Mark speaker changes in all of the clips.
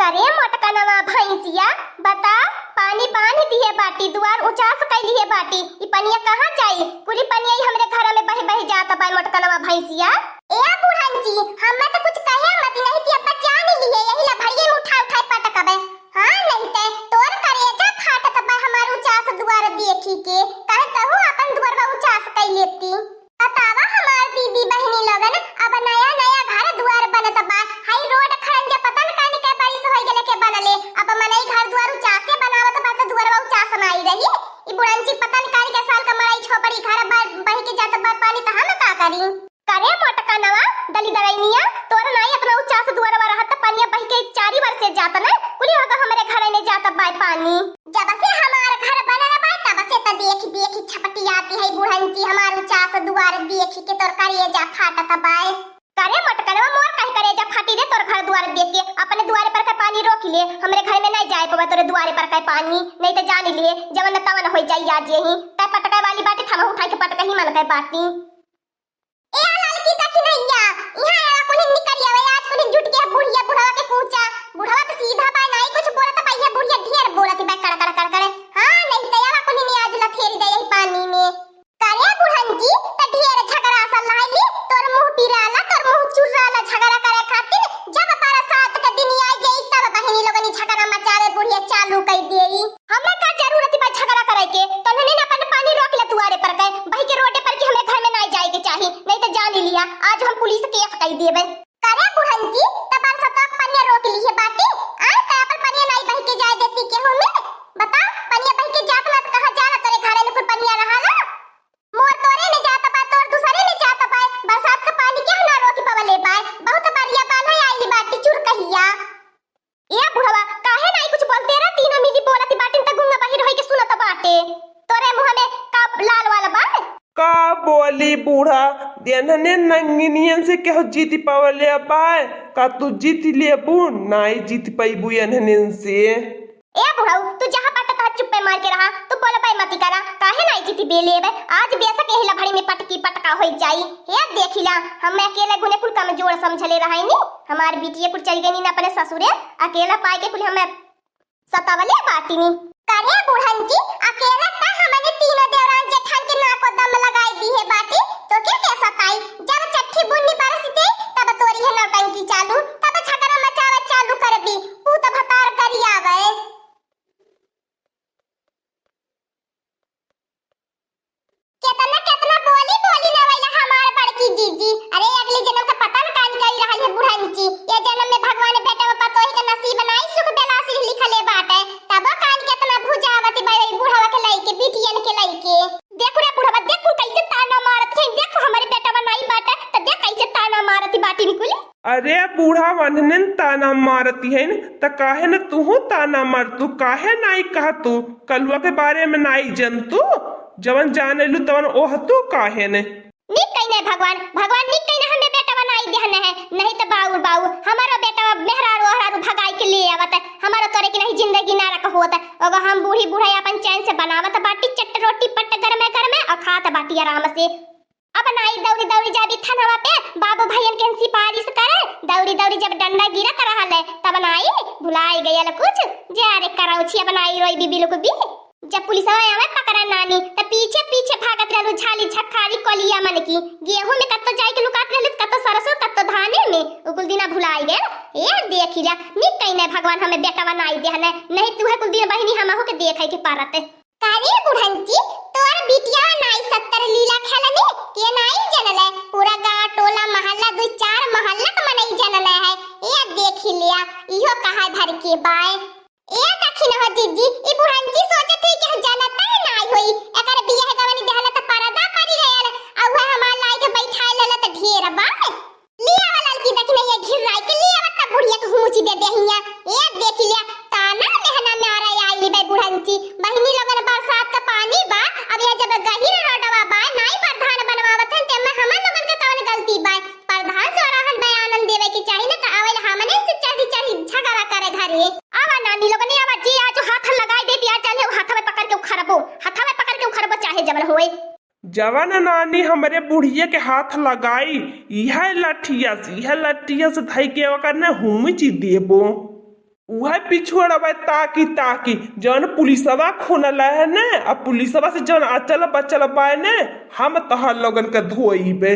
Speaker 1: करे मोटकनवा भैंसिया बता। पानी बांध दिए बाटी, दुआर उचास कैली है बाटी। ई पनिया कहाँ जाई? पूरी पनिया ही हमरे घर में बह बह जाता बा मोटकनवा भैंसिया। ए बुढ़न जी, हमें तो कुछ कहे मत, नहीं कि अब जान लिए यही ला भड़िए में उठा उठा पटकबे। हां नहीं ते तोर करेजा फाटत बा हमार उचास दुआर देखी के। कहे कहू अपन दुआरवा उचास कै लेती। बतावा हमार दीदी बहनी लगन अब नया नया घर दुआर बनत बा। हाई रोड खंजे पता न कानी के बारिश होई गेले के बनले। अब मनई घर दुआर उचासे बनावत बा त दुआरवा उचास नाई रही। ई बुढ़ंची पता न कानी के साल का मड़ई छोपड़ी घर बह के जात बा पानी त हम का करी? करे मोटकनवा दली दरैनिया तोर नाई अपना उचास दुआरवा रहत पनिया बह के चारी बार से जात न कुली होगा हमरे घर ने जात बा पानी। जब से हमार घर बनल बा तब से त देख देख छपटी आती है बुढ़ंची हमार उचास दुआर देख के तोर करेजा फाटत बा। करे मोटकनवा मोर कह करेजा फाटी रे तोर घर दुआर देख के। अपने दुआरे पर का पानी रोक ले, हमरे घर में नहीं जाए पवे तोरे दुआरे पर का पानी। नहीं त जान लिए जवन तवन हो जाई आज यही त पटका वाली बाटी थमा उठा के पटका ही मन के बाटी। ए लड़की तक नैया यहां कोनी निकरिया वे आज कोनी जुट के बुढ़िया बुढ़वा के पूछा। बुढ़वा तो सीधा बा नहीं कुछ बोलत बा, ये बुढ़िया ढेर बोलत बा कड़ कड़ कड़ कड़। हां नहीं त यावा कोनी ने आज लथेरी दे यही पानी में। करे बुढ़न जी त ढेर झगड़ा सा लाइली तोर मुंह पिराला तोर मुंह चुराला झगड़ा करे खातिर। जब बरसात के दिन आई गई तब बहनी लोगनी झगड़ा मचावे बुढ़िया चालू कर देई। हमरा का जरूरत बा झगड़ा करे के? तोने ने अपन पानी रोक ले दुआरे पर के भाई के रोडे पर के हमरे घर में नहीं जाए के चाही। नहीं तो जान लिया आज हम पुलिस केस कर देबे। करे बुढ़न जी त बरसात पनिया रोक ली है बाटी। आ त अपन पनिया नहीं बह के जाए देती के हमें बता। पनिया बह के जात मत कहां जाला तोरे घरे में कोई पनिया रहाला। मोर तोरे ने जाता बा तोर दूसरे ने जाता बा। बरसात का पानी के ना रोकी पवले पाए बहुत बढ़िया बाल है आईली बाटी चुर कहिया। ए बुढ़वा काहे नहीं कुछ बोलते रे? तीनों मिली बोलती बाटी त गुंगा बाहिर होई के सुनत बाटे। तोरे मुंह में का लाल वाला बा?
Speaker 2: का बोली बूढ़ा देनने नंगिनियन से के जीत पावले बाय का तू जीत लेबू नहीं जीत पैबू एनहन से।
Speaker 1: ए बुढ़ाऊ तू जहां बाटा ता चुप्पे मार के रहा तू बोल पाई मती करा। काहे नहीं जीती बेलेबे आज बेसक एहला भड़ी में पटकी पटका होई जाई। हे देखिला हम अकेले गुने कुल कम जोड़ समझले रहाई नी। हमार बिटिया कुल चल गई नी अपने ससुरे अकेला पाए के कुल हम सतावले बाटी नी। करे बुढ़न जी अकेला ता हमने तीनों देवरान जेठान के नाक को दम लगाई दी है बाटी तो क्या कैसा ताई? जब चट्ठी बुन्नी बरसते तब तोरी है नौटंकी चालू तब झगड़ा मचावा चालू करबी तू तो भतार करी आवे। कितना कितना बोली बोली ना वैला हमार बड़की जीजी। अरे अगले जन्म का पता न कान करी रहल है बुढ़न जी। ये जन्म में भगवान बेटा में पतोही के नसीब बनाई सुख बेलासी लिखले बाटे तब कान कितना भुजावती बाई बुढ़वा के लई के बिटियन के लई के। देखो रे बुढ़वा देखो कैसे ताना मारत है। देखो हमारे बेटा बनाई बाटे त देख कैसे ताना मारती बाटी निकुली।
Speaker 2: अरे बूढ़ा वनने ताना मारती है त काहे न तू ताना मार तू काहे नहीं कहा तू कलुआ के बारे में नहीं जनतू जवन जाने लू तवन ओह तू काहे ने
Speaker 1: निक कइने भगवान भगवान निक कइने हमें बेटा बनाई देहने है। नहीं तो बाऊ बाऊ हमारा बेटा मेहरारू ओहरारू भगाई के ले आवत है। हमारा तोरे की नहीं जिंदगी ना रख होत है। अगर हम बूढ़ी बूढ़ा अपन चैन से बनावत बाटी चट रोटी पट्ट घर में और खात बाटी आराम से। अब नाई दौड़ी दौड़ी जाबी थनवा पे बाबू भैयन के सिफारिश करे दौड़ी दौड़ी जब डंडा गिरत रहल है तब नाई भुलाई गयल कुछ जे अरे कराउछी बनाई रोई बीबी लोग भी। जब पुलिस आवे पकड़ा नानी त पीछे पीछे भागत रहलु झाली झखारी कलिया मन की। गेहूं में कत्तो जाई के लुकात रहलु कत्तो सरसों कत्तो धाने में उकुल दिना भुलाई गेल। ए देखिला निक कइने भगवान हमें बेटा बनाई देहने नहीं तू है कुल दिन बहिनी हमहु के देखै के पारत। कारे बुढ़ंती तोर बिटिया नाई 70 लीला खेलने के नाई जनले पूरा गांव टोला मोहल्ला दो चार मोहल्ला का मनई जनले है। ए देख लिया इहो कहा भर के बाय। ए दखिन हो जीजी ई बुढ़ंती सोचत है कि जानता है नाई होई एकर बियाह गवनी देहला त परदा पड़ी रहल आ वह हमार लाई के बैठाई लेला त ढेर बाय। लिया वाला की दखिन ये घिराई के लिया त बुढ़िया के हुमुची दे देहिया। ए देख लिया ताना मेहना में आ रही आईली बे बुढ़ंती बहिनी लोगन बरसात का पानी बा अब ये जब गहिर रोडवा बा नाई प्रधान बनवावत हन ते में हमन लोगन के कौन गलती बा? प्रधान सोराहन बयान देवे के चाहि न त आवेल हमने से चढ़ी चढ़ी झगड़ा करे घरे। आवा नानी लोगन ने आवा जी आज हाथ लगाई देती आ चले हाथ में पकड़ के उखरबो चाहे जबल होए।
Speaker 2: जवन नानी हमरे बुढ़िया के हाथ लगाई यह लठिया से धई के ओकर ने हुमची देबो। वह पिछुआ ताकि ताकि जौन पुलिसवा खुनल है ने अब पुलिसवा से जौन अचल बचल बाय ने हम तहार लोगन के धोइबे।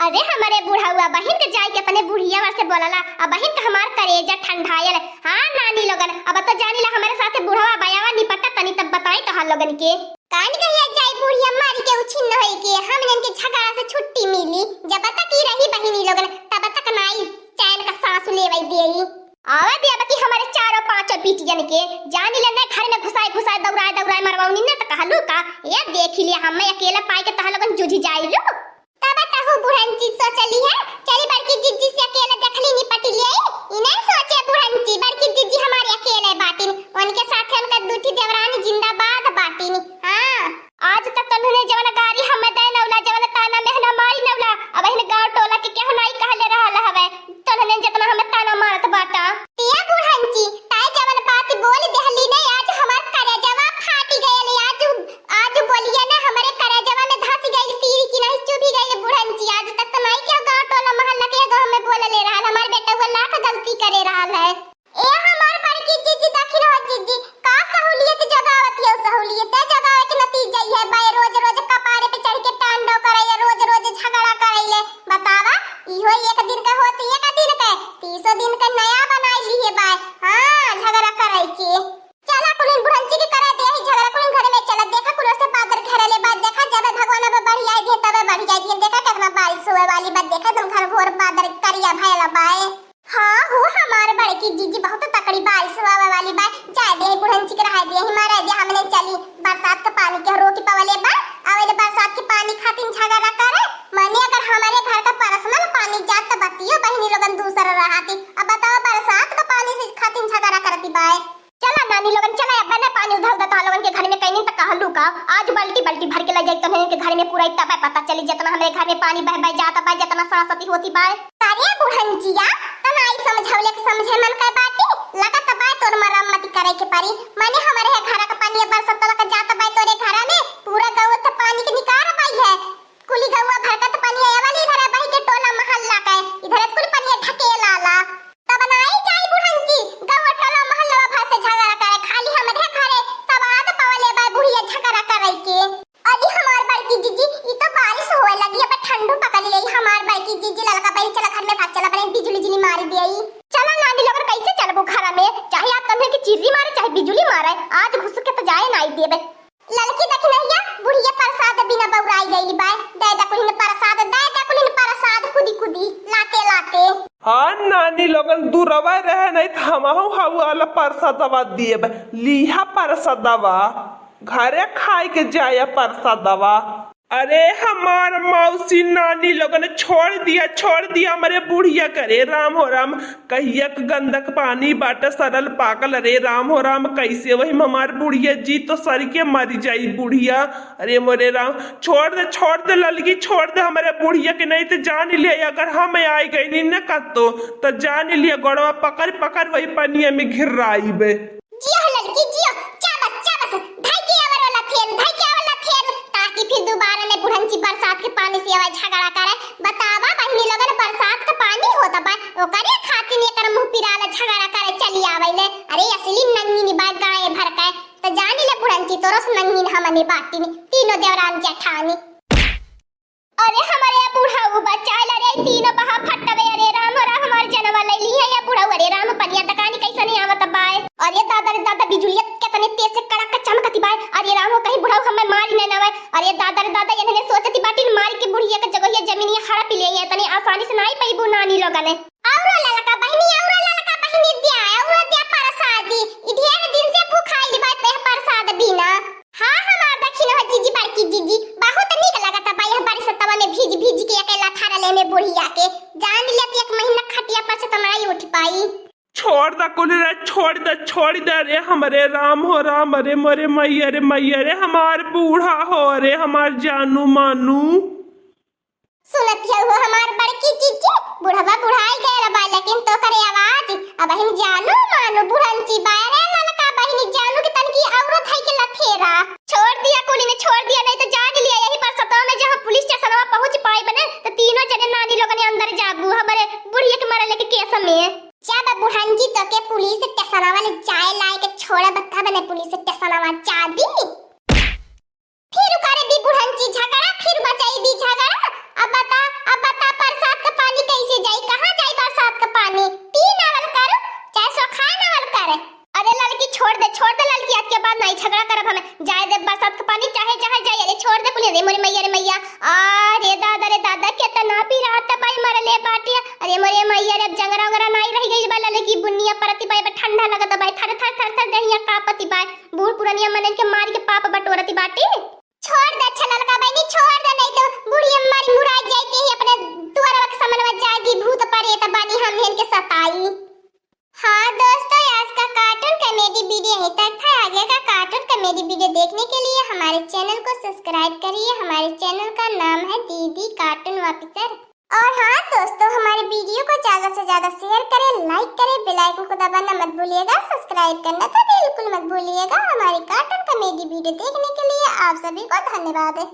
Speaker 1: अरे हमारे बुढ़ावा बहन के जाई के अपने बुढ़िया से बोलला अब बहन का हमार करेजा ठंडायल। हाँ नानी लोगन अब तो जानी ला हमारे साथे बुढ़ावा बयावा निपटा तनी तब बताई तहार लोगन के कान कहिया जाई बुढ़िया मारी के उछिन न होई के हमन के झगड़ा से छुट्टी मिली जब तक की रही बहिनी लोगन तब तक नाई चैन का सांस लेवई देई आवे दिया बाकी हमारे चारों पांचों पीटियन के जानी ले न घर में घुसाए घुसाए दौड़ाए मरवाउनी न त कहलू का ये देख लिया हम अकेला पाई के तहार लोगन जुझी जाई लो तब कहू बुढ़नची सोचली है चली बड़की जीजी से अकेले देखली निपट ले इने सोचे बुढ़नची बड़की जीजी हमारे अकेले बाटिन उनके साथ उनका दूठी देवरानी जिंदाबाद बाटिन। हां आज तक तन्ने जवन गारी हमें दे नौला जवन ताना मेहना मारी नौला अब इन गांव टोला के केहू नहीं कहले रहल हवे तन्ने जितना हमें ताना मारत बाटा तिया बुढ़नची ताई जवन बात बोल देहली नहीं आज हमार करे जवाब फाटी गयल आज बोलिए ना हमारे करे जवाब में धस गई तीर की नहीं चुभी गई बुढ़नची आज तक तो नहीं क्या गांव टोला मोहल्ला के गांव में बोल ले रहा हमार बेटा वो लाख गलती करे रहा है ए हमार बड़की जीजी दखिन हो जीजी का सहूलियत जगावत है सहूलियत जगावे के नतीजा है भाई रोज रोज कपारे पे चढ़ के टांडो करे रोज रोज झगड़ा करे बतावा इहो एक दिन का होती एक दिन का 30 दिन का नया बनाई ली है भाई। हां झगड़ा करे के चला कुलिन बुढ़नची के करे दे झगड़ा कुलिन घर में चला देखा कुलो से पादर घर ले बात देखा जब भगवान अब बढ़िया दे तब बढ़ जाती देखा कितना बारिश हुए वाली बात देखा तुम घर भोर पादर करिया भैला बाए। हां हो हमारे बड़की जीजी बहुत तकड़ी बारिश हुआ वाली बात जाए दे बुढ़नची के रहा दे हमारा दे हमने चली बरसात का पानी के रोटी पवले बा आवेले बरसात के पानी खातिर झगड़ा करे माने अगर हमारे घर का पर्सनल पानी जात त बतियो बहनी लोगन दूसरा रहाती अब बताओ बरसात का पानी से खातिर झगड़ा करती बाए। चला नानी लोगन चला अब ना पानी उधर दता लोगन के घर में कहीं तक कहलू का आज बाल्टी बाल्टी भर के ले जाई तन्ने के घर में पूरा इतना पता चली जितना हमारे घर में पानी बह जाता बा जितना सरस्वती होती बाए। अरे बुढ़नजिया तनाई समझावले के समझे मन का बाटी लगत बा तोर मरम्मत करे के परी माने हमारे घर का पानी बरसात तक जाता बा तोरे घर में पूरा गांव त पानी के निकार पाई है कुली गांव भरकत पानी है वाली इधर बही के टोला मोहल्ला का इधर कुल पानी ढकेला ला तब बनाई जाई बुढ़नजी गांव टोला मोहल्ला भाषा झगड़ा करे खाली हमारे घरे तब आद पवले बा बुढ़िया झगड़ा करे के अजी हमार बड़की जीजी ई तो बारिश होए लगी अब ठंडू पकड़ ले हमार बड़की जीजी ललका बहन चला घर में भाग चला बहन बिजली जिनी मारी देई चला नानी लोगन कैसे चलबो घर में चाहे आप तन्ने की चिर्री मारे चाहे बिजली मारे आज घुस के तो जाए नहीं देबे ललकी देख नहिया बुढ़िया प्रसाद बिना बौराई गईली बाय दे दा कुलिन प्रसाद कुदी कुदी लाते
Speaker 2: हाँ नानी लोगन दूरवा रहे नहीं तो हमहू वाला प्रसादवा दिए लिहा प्रसादवा घरे खाए के जाया प्रसादवा। अरे हमार मौसी नानी लोगन छोड़ दिया हमारे बुढ़िया करे राम हो राम कहिया गंदक पानी बाटा सरल पागल अरे राम हो राम कैसे वही हमार बुढ़िया जी तो सर के मरी जाई बुढ़िया अरे मोरे राम छोड़ दे ललगी छोड़ दे हमारे बुढ़िया के नहीं तो जान लिया अगर हम आई गई न कतो तो जान लिया गोड़वा पकड़ वही पनिया में घिराई बे
Speaker 1: जियो ललकी जियो चाबस भाई के वाला थेन ताकि फिर दोबारा ने बुढ़नची बरसात के पानी से आवाज झगड़ा करे बतावा बहनी लोगन बरसात का पानी होता बा ओकरे खातिर एकर मुंह पिराला झगड़ा करे चली आवेले अरे असली नंगी नी बात गाय भर के तो जानी ले बुढ़नची तोरस नंगी हमनी बाटी नी तीनों देवरान जेठानी अरे हमारे या बुढ़ाऊ बच्चा रे तीनों बहा फटवे अरे राम हमार जनवा लैली है या बुढ़ाऊ अरे राम पनिया तकानी कैसे नहीं आवत बाय अरे दादा बिजुलिया कितने तेज से कड़क चमकती बाय अरे राम कहीं बुढ़ाऊ हमें मारी न नवे अरे दादा इन्हें सोचती बाटी मार के बुढ़िया के जगह ये जमीनिया हड़प ले है तनी आसानी से नहीं पईबू नानी लोगने औरो ललका बहनी दिया प्रसादी ई ढेर दिन से भूखाइली बाय पे प्रसाद बिना। हां हमार दखिन हो जीजी बड़की जीजी बहुत नीक लगता बा यह बारिश तवा में भीज के अकेला थारा ले में बुढ़िया के जान लिया एक महीना खटिया पर से तमराई उठ पाई छोड़ दे रे हमारे राम हो राम अरे मोरे मैया रे हमार बूढ़ा हो रे हमार जानू मानू सुनत हो हमार बड़की जीजी बुढ़वा बुढ़ाई गए बा लेकिन तो करे आवाज अब हम जानू मानू बुढ़नची बारे ललका बहनी जानू के तन की औरत है के लथेरा छोड़ दिया कुली ने छोड़ दिया नहीं तो जान लिया यही पर सतवा में जहां पुलिस स्टेशन पहुंच पाई बने तो तीनों जने नानी लोगन अंदर जाबू हमारे बुढ़िया के मरले के केस में जब बुढ़नजी तो के पुलिस स्टेशन स्टेशन वाले चाय लाए के छोड़ा बक्का बने पुलिस स्टेशन वाला चाबी फिर उकारे भी बुढ़न ची झगड़ा फिर मचाई भी झगड़ा। अब बता बरसात का पानी कैसे जाई, कहां जाई बरसात का पानी? पी नावल करो चाहे सो खा नावल करे। अरे लड़की छोड़ दे लड़की, आज के बाद नहीं झगड़ा करब हमें। जाए दे बरसात का पानी चाहे जहां जाए। अरे छोड़ दे पुलिस। मोरे मैया अरे दादा कितना पी रहा था भाई मरले बाटिया। अरे मोरे मैया रे जंगरा वंगरा नहीं रह गई बा लड़की बुनिया परती बाई ठंडा लगत बाई थर दहिया कापती बाई बूढ़ पुरानिया मनन के मार के पाप बटोरती बाटी। छोड़ दे अच्छा लड़का बहनी छोड़ दे, नहीं तो बुढ़िया मारी मुराद जाती है अपने द्वारा के समनवा जागी भूत परे त बानी हम हेन के सताई। हाँ दोस्तों, आज का कार्टून कॉमेडी वीडियो यहीं तक था। आगे का कार्टून कॉमेडी वीडियो देखने के लिए हमारे चैनल को सब्सक्राइब करिए। हमारे चैनल का नाम है दीदी कार्टून ऑफिसर। और हाँ दोस्तों, हमारे वीडियो को ज्यादा से ज्यादा शेयर करें, लाइक करें, बेल आइकन को दबाना मत भूलिएगा, सब्सक्राइब करना तो बिल्कुल मत भूलिएगा। हमारी कार्टून कॉमेडी वीडियो देखने के लिए आप सभी को धन्यवाद।